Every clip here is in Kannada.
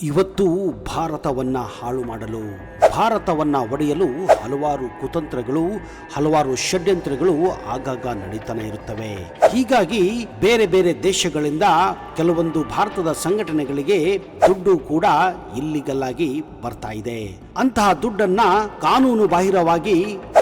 ಇವತ್ತು ಭಾರತವನ್ನ ಹಾಳು ಮಾಡಲು, ಭಾರತವನ್ನ ಒಡೆಯಲು ಹಲವಾರು ಕುತಂತ್ರಗಳು, ಹಲವಾರು ಷಡ್ಯಂತ್ರಗಳು ಆಗಾಗ ನಡೀತಾನೆ ಇರುತ್ತವೆ. ಹೀಗಾಗಿ ಬೇರೆ ಬೇರೆ ದೇಶಗಳಿಂದ ಕೆಲವೊಂದು ಭಾರತದ ಸಂಘಟನೆಗಳಿಗೆ ದುಡ್ಡು ಕೂಡ ಇಲ್ಲಿಗಲ್ ಆಗಿ ಬರ್ತಾ ಇದೆ. ಅಂತಹ ದುಡ್ಡನ್ನ ಕಾನೂನು ಬಾಹಿರವಾಗಿ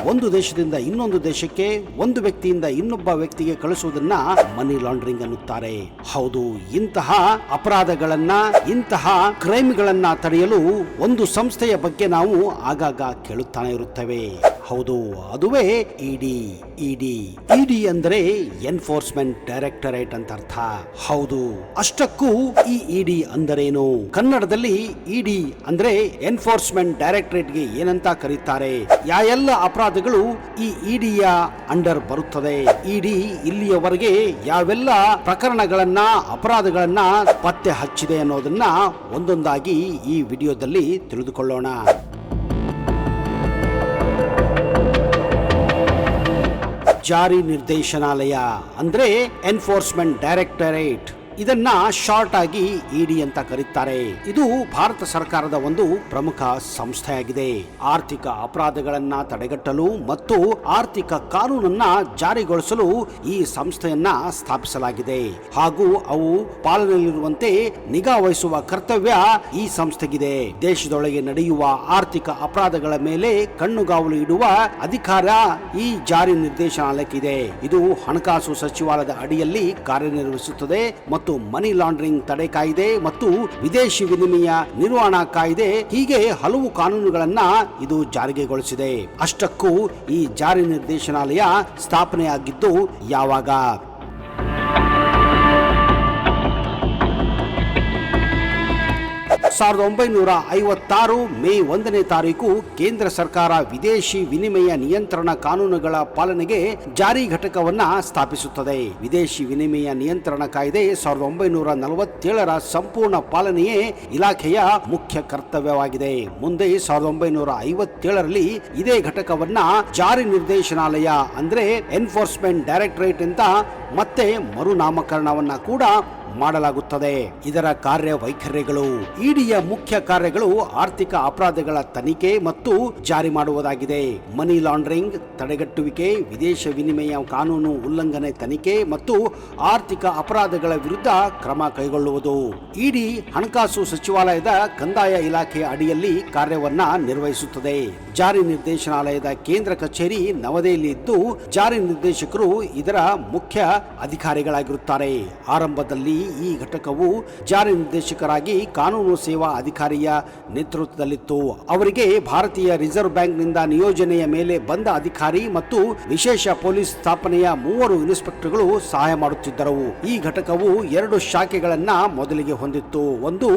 ಒಂದು ದೇಶದಿಂದ ಇನ್ನೊಂದು ದೇಶಕ್ಕೆ, ಒಂದು ವ್ಯಕ್ತಿಯಿಂದ ಇನ್ನೊಬ್ಬ ವ್ಯಕ್ತಿಗೆ ಕಳಿಸುವುದನ್ನ ಮನಿ ಲಾಂಡ್ರಿಂಗ್ ಅನ್ನುತ್ತಾರೆ. ಹೌದು, ಇಂತಹ ಅಪರಾಧಗಳನ್ನ, ಇಂತಹ ಕ್ರೈಮ್ಗಳನ್ನ ತಡೆಯಲು ಒಂದು ಸಂಸ್ಥೆಯ ಬಗ್ಗೆ ನಾವು ಆಗಾಗ ಕೇಳುತ್ತಾನೆ ಇರುತ್ತೇವೆ. ಹೌದು, ಅದುವೇ ಇಡಿ ಅಂದರೆ ಎನ್ಫೋರ್ಸ್ಮೆಂಟ್ ಡೈರೆಕ್ಟರೇಟ್ ಅಂತ ಅರ್ಥ. ಹೌದು, ಅಷ್ಟಕ್ಕೂ ಈ ಇಡಿ ಅಂದರೇನು? ಕನ್ನಡದಲ್ಲಿ ಇಡಿ ಅಂದ್ರೆ ಎನ್ಫೋರ್ಸ್ಮೆಂಟ್ ಡೈರೆಕ್ಟರೇಟ್ಗೆ ಏನಂತ ಕರೀತಾರೆ? ಯಾವೆಲ್ಲ ಅಪರಾಧಗಳು ಈ ಇಡಿಯ ಅಂಡರ್ ಬರುತ್ತದೆ? ಇಡಿ ಇಲ್ಲಿಯವರೆಗೆ ಯಾವೆಲ್ಲ ಪ್ರಕರಣಗಳನ್ನ, ಅಪರಾಧಗಳನ್ನ ಪತ್ತೆ ಹಚ್ಚಿದೆ ಅನ್ನೋದನ್ನ ಒಂದೊಂದಾಗಿ ಈ ವಿಡಿಯೋದಲ್ಲಿ ತಿಳಿದುಕೊಳ್ಳೋಣ. ಜಾರಿ ನಿರ್ದೇಶನಾಲಯ ಅಂದ್ರೆ ಎನ್ಫೋರ್ಸ್ಮೆಂಟ್ ಡೈರೆಕ್ಟರೇಟ್, ಇದನ್ನ ಶಾರ್ಟ್ ಆಗಿ ಇಡಿ ಅಂತ ಕರೀತಾರೆ. ಇದು ಭಾರತ ಸರ್ಕಾರದ ಒಂದು ಪ್ರಮುಖ ಸಂಸ್ಥೆಯಾಗಿದೆ. ಆರ್ಥಿಕ ಅಪರಾಧಗಳನ್ನ ತಡೆಗಟ್ಟಲು ಮತ್ತು ಆರ್ಥಿಕ ಕಾನೂನನ್ನ ಜಾರಿಗೊಳಿಸಲು ಈ ಸಂಸ್ಥೆಯನ್ನ ಸ್ಥಾಪಿಸಲಾಗಿದೆ. ಹಾಗೂ ಅವು ಪಾಲನೆಯಲ್ಲಿರುವಂತೆ ನಿಗಾ ವಹಿಸುವ ಕರ್ತವ್ಯ ಈ ಸಂಸ್ಥೆಗಿದೆ. ದೇಶದೊಳಗೆ ನಡೆಯುವ ಆರ್ಥಿಕ ಅಪರಾಧಗಳ ಮೇಲೆ ಕಣ್ಣುಗಾವಲು ಇಡುವ ಅಧಿಕಾರ ಈ ಜಾರಿ ನಿರ್ದೇಶನಾಲಯಕ್ಕಿದೆ. ಇದು ಹಣಕಾಸು ಸಚಿವಾಲಯದ ಅಡಿಯಲ್ಲಿ ಕಾರ್ಯನಿರ್ವಹಿಸುತ್ತದೆ ಮತ್ತು ಮನಿ ಲಾಂಡ್ರಿಂಗ್ ತಡೆ ಕಾಯ್ದೆ ಮತ್ತು ವಿದೇಶಿ ವಿನಿಮಯ ನಿರ್ವಹಣಾ ಕಾಯ್ದೆ, ಹೀಗೆ ಹಲವು ಕಾನೂನುಗಳನ್ನ ಇದು ಜಾರಿಗೆಗೊಳಿಸಿದೆ. ಅಷ್ಟಕ್ಕೂ ಈ ಜಾರಿ ನಿರ್ದೇಶನಾಲಯ ಸ್ಥಾಪನೆಯಾಗಿದ್ದು ಯಾವಾಗ? 1956 ಮೇ 1ನೇ ತಾರೀಕು ಕೇಂದ್ರ ಸರ್ಕಾರ ವಿದೇಶಿ ವಿನಿಮಯ ನಿಯಂತ್ರಣ ಕಾನೂನುಗಳ ಪಾಲನೆಗೆ ಜಾರಿ ಘಟಕವನ್ನ ಸ್ಥಾಪಿಸುತ್ತದೆ. ವಿದೇಶಿ ವಿನಿಮಯ ನಿಯಂತ್ರಣ ಕಾಯ್ದೆ 1947ರ ಸಂಪೂರ್ಣ ಪಾಲನೆಯೇ ಇಲಾಖೆಯ ಮುಖ್ಯ ಕರ್ತವ್ಯವಾಗಿದೆ. ಮುಂದೆ 1957ರಲ್ಲಿ ಇದೇ ಘಟಕವನ್ನ ಜಾರಿ ನಿರ್ದೇಶನಾಲಯ ಅಂದ್ರೆ ಎನ್ಫೋರ್ಸ್ಮೆಂಟ್ ಡೈರೆಕ್ಟರೇಟ್ ಅಂತ ಮತ್ತೆ ಮರುನಾಮಕರಣವನ್ನ ಕೂಡ ಮಾಡಲಾಗುತ್ತದೆ. ಇದರ ಕಾರ್ಯವೈಖರ್ಯಗಳು: ಇಡಿಯ ಮುಖ್ಯ ಕಾರ್ಯಗಳು ಆರ್ಥಿಕ ಅಪರಾಧಗಳ ತನಿಖೆ ಮತ್ತು ಜಾರಿ ಮಾಡುವುದಾಗಿದೆ. ಮನಿ ಲಾಂಡ್ರಿಂಗ್ ತಡೆಗಟ್ಟುವಿಕೆ, ವಿದೇಶ ವಿನಿಮಯ ಕಾನೂನು ಉಲ್ಲಂಘನೆ ತನಿಖೆ ಮತ್ತು ಆರ್ಥಿಕ ಅಪರಾಧಗಳ ವಿರುದ್ಧ ಕ್ರಮ ಕೈಗೊಳ್ಳುವುದು. ಇಡಿ ಹಣಕಾಸು ಸಚಿವಾಲಯದ ಕಂದಾಯ ಇಲಾಖೆಯ ಅಡಿಯಲ್ಲಿ ಕಾರ್ಯವನ್ನ ನಿರ್ವಹಿಸುತ್ತದೆ. ಜಾರಿ ನಿರ್ದೇಶನಾಲಯದ ಕೇಂದ್ರ ಕಚೇರಿ ನವದೆಹಲಿಯಲ್ಲಿ ಇದ್ದು ಜಾರಿ ನಿರ್ದೇಶಕರು ಇದರ ಮುಖ್ಯ ಅಧಿಕಾರಿಗಳಾಗಿರುತ್ತಾರೆ. ಆರಂಭದಲ್ಲಿ ಈ ಘಟಕವು ಜಾರಿ ನಿರ್ದೇಶಕರಾಗಿ ಕಾನೂನು ಸೇವಾ ಅಧಿಕಾರಿಯ ನೇತೃತ್ವದಲ್ಲಿತ್ತು. ಅವರಿಗೆ ಭಾರತೀಯ ರಿಸರ್ವ್ ಬ್ಯಾಂಕ್ನಿಂದ ನಿಯೋಜನೆಯ ಮೇಲೆ ಬಂದ ಅಧಿಕಾರಿ ಮತ್ತು ವಿಶೇಷ ಪೊಲೀಸ್ ಸ್ಥಾಪನೆಯ 3 ಇನ್ಸ್ಪೆಕ್ಟರ್ಗಳು ಸಹಾಯ ಮಾಡುತ್ತಿದ್ದರು. ಈ ಘಟಕವು 2 ಶಾಖೆಗಳನ್ನ ಮೊದಲಿಗೆ ಹೊಂದಿತ್ತು. ಒಂದು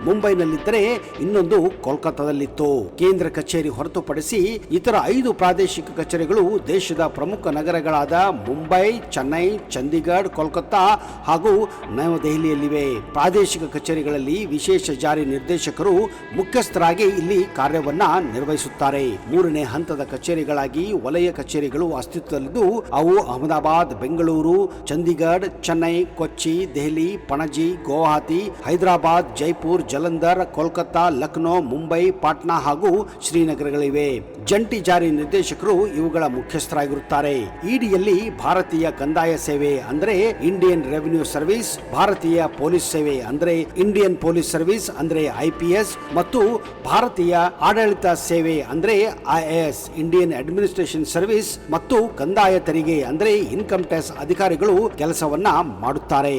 ಮುಂಬೈನಲ್ಲಿದ್ದರೆ ಇನ್ನೊಂದು ಕೋಲ್ಕತ್ತಾದಲ್ಲಿತ್ತು. ಕೇಂದ್ರ ಕಚೇರಿ ಹೊರತುಪಡಿಸಿ ಇತರ 5 ಪ್ರಾದೇಶಿಕ ಕಚೇರಿಗಳು ದೇಶದ ಪ್ರಮುಖ ನಗರಗಳಾದ ಮುಂಬೈ, ಚೆನ್ನೈ, ಚಂಡೀಗಢ, ಕೋಲ್ಕತ್ತಾ ಹಾಗೂ ನವದೆಹಲಿಯಲ್ಲಿವೆ. ಪ್ರಾದೇಶಿಕ ಕಚೇರಿಗಳಲ್ಲಿ ವಿಶೇಷ ಜಾರಿ ನಿರ್ದೇಶಕರು ಮುಖ್ಯಸ್ಥರಾಗಿ ಇಲ್ಲಿ ಕಾರ್ಯವನ್ನ ನಿರ್ವಹಿಸುತ್ತಾರೆ. 3ನೇ ಹಂತದ ಕಚೇರಿಗಳಾಗಿ ವಲಯ ಕಚೇರಿಗಳು ಅಸ್ತಿತ್ವದಲ್ಲಿದ್ದು ಅವು ಅಹಮದಾಬಾದ್, ಬೆಂಗಳೂರು, ಚಂಡೀಗಢ, ಚೆನ್ನೈ, ಕೊಚ್ಚಿ, ದೆಹಲಿ, ಪಣಜಿ, ಗುವಾಹಟಿ, ಹೈದರಾಬಾದ್, ಜೈಪುರ್, ಜಲಂಧರ್, ಕೋಲ್ಕತ್ತಾ, ಲಕ್ನೋ, ಮುಂಬೈ, ಪಾಟ್ನಾ ಹಾಗೂ ಶ್ರೀನಗರಗಳಿವೆ. ಜಂಟಿ ಜಾರಿ ನಿರ್ದೇಶಕರು ಇವುಗಳ ಮುಖ್ಯಸ್ಥರಾಗಿರುತ್ತಾರೆ. ಇಡಿಯಲ್ಲಿ ಭಾರತೀಯ ಕಂದಾಯ ಸೇವೆ ಅಂದ್ರೆ ಇಂಡಿಯನ್ ರೆವಿನ್ಯೂ ಸರ್ವಿಸ್, ಭಾರತೀಯ ಪೊಲೀಸ್ ಸೇವೆ ಅಂದ್ರೆ ಇಂಡಿಯನ್ ಪೊಲೀಸ್ ಸರ್ವಿಸ್ ಅಂದ್ರೆ IPS ಮತ್ತು ಭಾರತೀಯ ಆಡಳಿತ ಸೇವೆ ಅಂದ್ರೆ IAS ಇಂಡಿಯನ್ ಅಡ್ಮಿನಿಸ್ಟ್ರೇಷನ್ ಸರ್ವಿಸ್ ಮತ್ತು ಕಂದಾಯ ತೆರಿಗೆ ಅಂದ್ರೆ ಇನ್ಕಮ್ ಟ್ಯಾಕ್ಸ್ ಅಧಿಕಾರಿಗಳು ಕೆಲಸವನ್ನ ಮಾಡುತ್ತಾರೆ.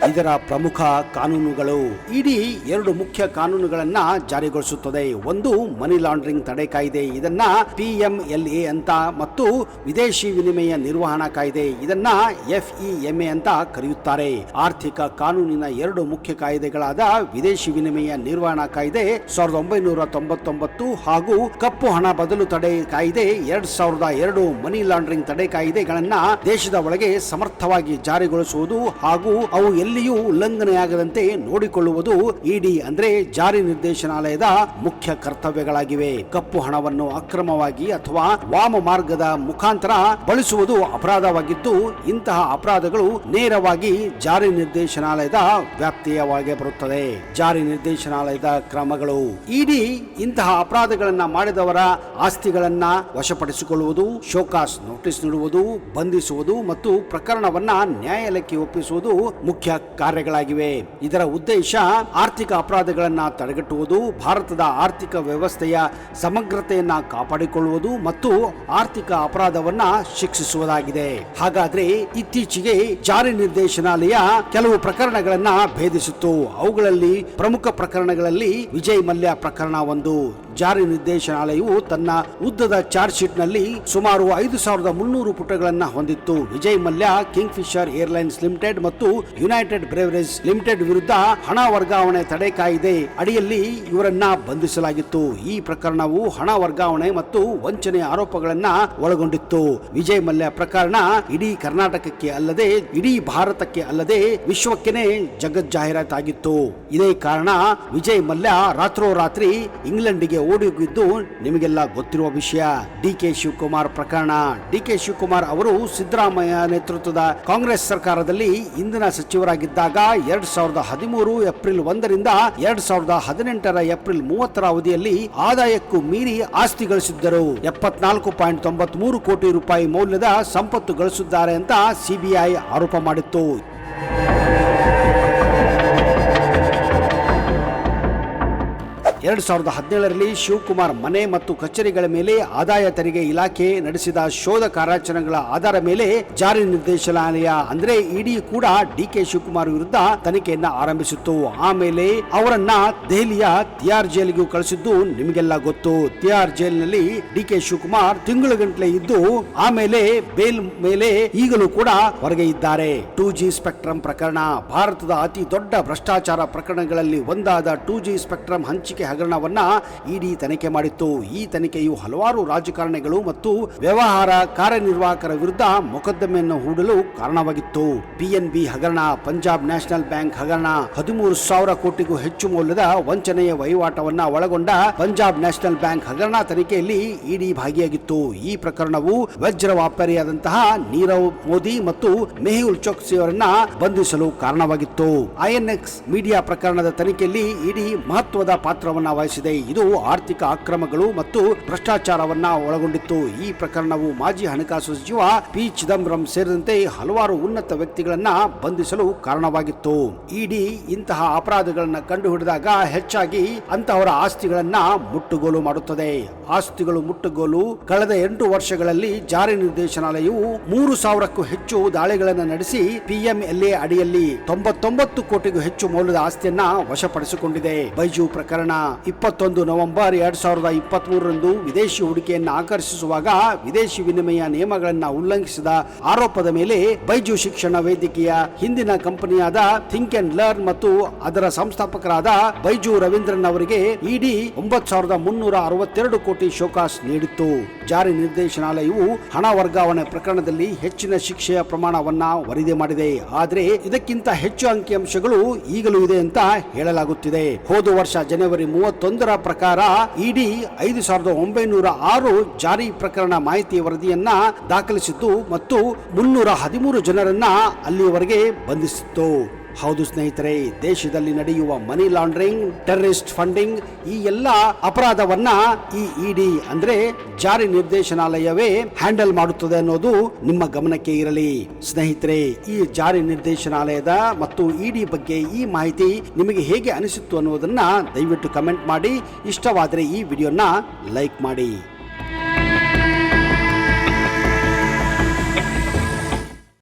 ಇದರ ಪ್ರಮುಖ ಕಾನೂನುಗಳು: ಇಡಿ 2 ಮುಖ್ಯ ಕಾನೂನುಗಳನ್ನ ಜಾರಿಗೊಳಿಸುತ್ತದೆ. ಒಂದು ಮನಿ ಲಾಂಡ್ರಿಂಗ್ ತಡೆ ಕಾಯ್ದೆ, ಇದನ್ನ PMLA ಅಂತ, ಮತ್ತು ವಿದೇಶಿ ವಿನಿಮಯ ನಿರ್ವಹಣಾ ಕಾಯ್ದೆ, ಇದನ್ನ FEMA ಅಂತ ಕರೆಯುತ್ತಾರೆ. ಆರ್ಥಿಕ ಕಾನೂನಿನ 2 ಮುಖ್ಯ ಕಾಯ್ದೆಗಳಾದ ವಿದೇಶಿ ವಿನಿಮಯ ನಿರ್ವಹಣಾ ಕಾಯ್ದೆ 1999 ಹಾಗೂ ಕಪ್ಪು ಹಣ ಬದಲು ತಡೆ ಕಾಯ್ದೆ 2002 ಮನಿ ಲಾಂಡ್ರಿಂಗ್ ತಡೆ ಕಾಯ್ದೆಗಳನ್ನ ದೇಶದ ಒಳಗೆ ಸಮರ್ಥವಾಗಿ ಜಾರಿಗೊಳಿಸುವುದು ಹಾಗೂ ಅವು ಎಲ್ಲಿ ಎಲ್ಲಿಯೂ ಉಲ್ಲಂಘನೆಯಾಗದಂತೆ ನೋಡಿಕೊಳ್ಳುವುದು ಇಡಿ ಅಂದ್ರೆ ಜಾರಿ ನಿರ್ದೇಶನಾಲಯದ ಮುಖ್ಯ ಕರ್ತವ್ಯಗಳಾಗಿವೆ. ಕಪ್ಪು ಹಣವನ್ನು ಅಕ್ರಮವಾಗಿ ಅಥವಾ ವಾಮ ಮಾರ್ಗದ ಮುಖಾಂತರ ಬಳಸುವುದು ಅಪರಾಧವಾಗಿದ್ದು, ಇಂತಹ ಅಪರಾಧಗಳು ನೇರವಾಗಿ ಜಾರಿ ನಿರ್ದೇಶನಾಲಯದ ವ್ಯಾಪ್ತಿಯವಾಗಿ ಬರುತ್ತದೆ. ಜಾರಿ ನಿರ್ದೇಶನಾಲಯದ ಕ್ರಮಗಳು: ಇಡಿ ಇಂತಹ ಅಪರಾಧಗಳನ್ನ ಮಾಡಿದವರ ಆಸ್ತಿಗಳನ್ನ ವಶಪಡಿಸಿಕೊಳ್ಳುವುದು, ಶೋಕಾಸ್ ನೋಟಿಸ್ ನೀಡುವುದು, ಬಂಧಿಸುವುದು ಮತ್ತು ಪ್ರಕರಣವನ್ನ ನ್ಯಾಯಾಲಯಕ್ಕೆ ಒಪ್ಪಿಸುವುದು ಮುಖ್ಯ ಕಾರ್ಯಗಳಾಗಿವೆ. ಇದರ ಉದ್ದೇಶ ಆರ್ಥಿಕ ಅಪರಾಧಗಳನ್ನ ತಡೆಗಟ್ಟುವುದು, ಭಾರತದ ಆರ್ಥಿಕ ವ್ಯವಸ್ಥೆಯ ಸಮಗ್ರತೆಯನ್ನ ಕಾಪಾಡಿಕೊಳ್ಳುವುದು ಮತ್ತು ಆರ್ಥಿಕ ಅಪರಾಧವನ್ನ ಶಿಕ್ಷಿಸುವುದಾಗಿದೆ. ಹಾಗಾದ್ರೆ ಇತ್ತೀಚೆಗೆ ಜಾರಿ ನಿರ್ದೇಶನಾಲಯ ಕೆಲವು ಪ್ರಕರಣಗಳನ್ನ ಭೇದಿಸಿತ್ತು. ಅವುಗಳಲ್ಲಿ ಪ್ರಮುಖ ಪ್ರಕರಣಗಳಲ್ಲಿ ವಿಜಯ್ ಮಲ್ಯ ಪ್ರಕರಣ ಒಂದು. ಜಾರಿ ನಿರ್ದೇಶನಾಲಯವು ತನ್ನ ಉದ್ದದ ಚಾರ್ಜ್ ಶೀಟ್ ನಲ್ಲಿ ಸುಮಾರು 5300 ಪುಟಗಳನ್ನು ಹೊಂದಿತ್ತು. Vijay Mallya, king Fisher airlines limited ಮತ್ತು ಯುನೈಟೆಡ್ ಬ್ರೇವರೇಜ್ ಲಿಮಿಟೆಡ್ ವಿರುದ್ಧ ಹಣ ವರ್ಗಾವಣೆ ತಡೆ ಕಾಯ್ದೆ ಅಡಿಯಲ್ಲಿ ಇವರನ್ನ ಬಂಧಿಸಲಾಗಿತ್ತು. ಈ ಪ್ರಕರಣವು ಹಣ ವರ್ಗಾವಣೆ ಮತ್ತು ವಂಚನೆ ಆರೋಪಗಳನ್ನ ಒಳಗೊಂಡಿತ್ತು. ವಿಜಯ್ ಮಲ್ಯ ಪ್ರಕರಣ ಇಡೀ ಕರ್ನಾಟಕಕ್ಕೆ ಅಲ್ಲದೆ ಇಡೀ ಭಾರತಕ್ಕೆ ಅಲ್ಲದೆ ವಿಶ್ವಕ್ಕೆನೆ ಜಗಜ್ಜಾಹೀರಾತಾಗಿತ್ತು. ಇದೇ ಕಾರಣ ವಿಜಯ್ ಮಲ್ಯ ರಾತ್ರೋರಾತ್ರಿ ಇಂಗ್ಲೆಂಡ್ಗೆ ಓಡಿಹೋಗಿದ್ದು ನಿಮಗೆಲ್ಲ ಗೊತ್ತಿರುವ ವಿಷಯ. ಡಿಕೆ ಶಿವಕುಮಾರ್ ಪ್ರಕರಣ. ಡಿಕೆ ಶಿವಕುಮಾರ್ ಅವರು ಸಿದ್ದರಾಮಯ್ಯ ನೇತೃತ್ವದ ಕಾಂಗ್ರೆಸ್ ಸರ್ಕಾರದಲ್ಲಿ ಇಂಧನ ಸಚಿವರಾಗಿದ್ದಾಗ 2013 ಏಪ್ರಿಲ್ 1ರಿಂದ 2018 ಏಪ್ರಿಲ್ 30 ಅವಧಿಯಲ್ಲಿ ಆದಾಯಕ್ಕೂ ಮೀರಿ ಆಸ್ತಿ ಗಳಿಸಿದ್ದರು. 74.93 ಕೋಟಿ ರೂಪಾಯಿ ಮೌಲ್ಯದ ಸಂಪತ್ತು ಗಳಿಸಿದ್ದಾರೆ ಅಂತ ಸಿಬಿಐ ಆರೋಪ ಮಾಡಿತ್ತು. 2017ರಲ್ಲಿ ಶಿವಕುಮಾರ್ ಮನೆ ಮತ್ತು ಕಚೇರಿಗಳ ಮೇಲೆ ಆದಾಯ ತೆರಿಗೆ ಇಲಾಖೆ ನಡೆಸಿದ ಶೋಧ ಕಾರ್ಯಾಚರಣೆಗಳ ಆಧಾರ ಮೇಲೆ ಜಾರಿ ನಿರ್ದೇಶನಾಲಯ ಅಂದ್ರೆ ಇಡಿ ಕೂಡ ಡಿಕೆ ಶಿವಕುಮಾರ್ ವಿರುದ್ಧ ತನಿಖೆಯನ್ನ ಆರಂಭಿಸಿತ್ತು. ಆಮೇಲೆ ಅವರನ್ನ ದೆಹಲಿಯ ತಿಹಾರ್ ಜೈಲಿಗೂ ಕಳಿಸಿದ್ದು ನಿಮಗೆಲ್ಲ ಗೊತ್ತು. ತಿಹಾರ್ ಜೈಲಿನಲ್ಲಿ ಡಿಕೆ ಶಿವಕುಮಾರ್ ತಿಂಗಳುಗಟ್ಟಲೆ ಇದ್ದು ಆಮೇಲೆ ಬೇಲ್ ಮೇಲೆ ಈಗಲೂ ಕೂಡ ಹೊರಗೆ ಇದ್ದಾರೆ. 2G ಸ್ಪೆಕ್ಟ್ರಮ್ ಪ್ರಕರಣ. ಭಾರತದ ಅತಿ ದೊಡ್ಡ ಭ್ರಷ್ಟಾಚಾರ ಪ್ರಕರಣಗಳಲ್ಲಿ ಒಂದಾದ 2G ಸ್ಪೆಕ್ಟ್ರಮ್ ಹಂಚಿಕೆ ಹಗರಣವನ್ನ ಇಡಿ ತನಿಖೆ ಮಾಡಿತ್ತು. ಈ ತನಿಖೆಯು ಹಲವಾರು ರಾಜಕಾರಣಿಗಳು ಮತ್ತು ವ್ಯವಹಾರ ಕಾರ್ಯನಿರ್ವಾಹಕರ ವಿರುದ್ಧ ಮೊಕದ್ದಮೆಯನ್ನು ಹೂಡಲು ಕಾರಣವಾಗಿತ್ತು. PNB ಹಗರಣ, ಪಂಜಾಬ್ ನ್ಯಾಷನಲ್ ಬ್ಯಾಂಕ್ ಹಗರಣ, 13,000 ಕೋಟಿಗೂ ಹೆಚ್ಚು ಮೌಲ್ಯದ ವಂಚನೆಯ ವಹಿವಾಟವನ್ನ ಒಳಗೊಂಡ ಪಂಜಾಬ್ ನ್ಯಾಷನಲ್ ಬ್ಯಾಂಕ್ ಹಗರಣ ತನಿಖೆಯಲ್ಲಿ ಇಡಿ ಭಾಗಿಯಾಗಿತ್ತು. ಈ ಪ್ರಕರಣವು ವಜ್ರ ವ್ಯಾಪಾರಿಯಾದಂತಹ ನೀರವ್ ಮೋದಿ ಮತ್ತು ಮೆಹುಲ್ ಚೋಕ್ಸಿ ಅವರನ್ನ ಬಂಧಿಸಲು ಕಾರಣವಾಗಿತ್ತು. INX ಮೀಡಿಯಾ ಪ್ರಕರಣದ ತನಿಖೆಯಲ್ಲಿ ಇಡಿ ಮಹತ್ವದ ಪಾತ್ರವನ್ನು ವಹಿಸಿದೆ. ಇದು ಆರ್ಥಿಕ ಅಕ್ರಮಗಳು ಮತ್ತು ಭ್ರಷ್ಟಾಚಾರವನ್ನ ಒಳಗೊಂಡಿತ್ತು. ಈ ಪ್ರಕರಣವು ಮಾಜಿ ಹಣಕಾಸು ಸಚಿವ ಪಿ ಚಿದಂಬರಂ ಸೇರಿದಂತೆ ಹಲವಾರು ಉನ್ನತ ವ್ಯಕ್ತಿಗಳನ್ನ ಬಂಧಿಸಲು ಕಾರಣವಾಗಿತ್ತು. ಇಡಿ ಇಂತಹ ಅಪರಾಧಗಳನ್ನ ಕಂಡುಹಿಡಿದಾಗ ಹೆಚ್ಚಾಗಿ ಅಂತಹವರ ಆಸ್ತಿಗಳನ್ನ ಮುಟ್ಟುಗೋಲು ಮಾಡುತ್ತದೆ. ಆಸ್ತಿಗಳು ಮುಟ್ಟುಗೋಲು. ಕಳೆದ 8 ವರ್ಷಗಳಲ್ಲಿ ಜಾರಿ ನಿರ್ದೇಶನಾಲಯವು 3,000ಕ್ಕೂ ಹೆಚ್ಚು ದಾಳಿಗಳನ್ನು ನಡೆಸಿ PMLA ಅಡಿಯಲ್ಲಿ 99 ಕೋಟಿಗೂ ಹೆಚ್ಚು ಮೌಲ್ಯದ ಆಸ್ತಿಯನ್ನ ವಶಪಡಿಸಿಕೊಂಡಿದೆ. ಬೈಜು ಪ್ರಕರಣ. 21 ನವೆಂಬರ್ 2023ರಂದು ವಿದೇಶಿ ಹೂಡಿಕೆಯನ್ನು ಆಕರ್ಷಿಸುವಾಗ ವಿದೇಶಿ ವಿನಿಮಯ ನಿಯಮಗಳನ್ನು ಉಲ್ಲಂಘಿಸಿದ ಆರೋಪದ ಮೇಲೆ ಬೈಜು ಶಿಕ್ಷಣ ವೇದಿಕೆಯ ಹಿಂದಿನ ಕಂಪನಿಯಾದ ಥಿಂಕ್ ಅಂಡ್ ಲರ್ನ್ ಮತ್ತು ಅದರ ಸಂಸ್ಥಾಪಕರಾದ ಬೈಜು ರವೀಂದ್ರನ್ ಅವರಿಗೆ ಇಡಿ 9,362 ಕೋಟಿ ಶೋಕಾಸ್ ನೀಡಿತ್ತು. ಜಾರಿ ನಿರ್ದೇಶನಾಲಯವು ಹಣ ವರ್ಗಾವಣೆ ಪ್ರಕರಣದಲ್ಲಿ ಹೆಚ್ಚಿನ ಶಿಕ್ಷೆಯ ಪ್ರಮಾಣವನ್ನ ವರದಿ ಮಾಡಿದೆ. ಆದರೆ ಇದಕ್ಕಿಂತ ಹೆಚ್ಚು ಅಂಕಿಅಂಶಗಳು ಈಗಲೂ ಇದೆ ಅಂತ ಹೇಳಲಾಗುತ್ತಿದೆ. ಹೋದ ವರ್ಷ ಜನವರಿ 31ರ ಪ್ರಕಾರ ಇಡಿ 5,906 ಜಾರಿ ಪ್ರಕರಣ ಮಾಹಿತಿ ವರದಿಯನ್ನ ದಾಖಲಿಸಿತ್ತು ಮತ್ತು 313 ಜನರನ್ನ ಅಲ್ಲಿಯವರೆಗೆ ಬಂಧಿಸಿತ್ತು. ಹೌದು ಸ್ನೇಹಿತರೆ, ದೇಶದಲ್ಲಿ ನಡೆಯುವ ಮನಿ ಲಾಂಡ್ರಿಂಗ್, ಟೆರರಿಸ್ಟ್ ಫಂಡಿಂಗ್ ಈ ಎಲ್ಲ ಅಪರಾಧವನ್ನ ಈ ಇಡಿ ಅಂದ್ರೆ ಜಾರಿ ನಿರ್ದೇಶನಾಲಯವೇ ಹ್ಯಾಂಡಲ್ ಮಾಡುತ್ತದೆ ಅನ್ನೋದು ನಿಮ್ಮ ಗಮನಕ್ಕೆ ಇರಲಿ. ಸ್ನೇಹಿತರೆ, ಈ ಜಾರಿ ನಿರ್ದೇಶನಾಲಯದ ಮತ್ತು ಇಡಿ ಬಗ್ಗೆ ಈ ಮಾಹಿತಿ ನಿಮಗೆ ಹೇಗೆ ಅನಿಸಿತ್ತು ಅನ್ನೋದನ್ನ ದಯವಿಟ್ಟು ಕಮೆಂಟ್ ಮಾಡಿ. ಇಷ್ಟವಾದರೆ ಈ ವಿಡಿಯೋನ ಲೈಕ್ ಮಾಡಿ.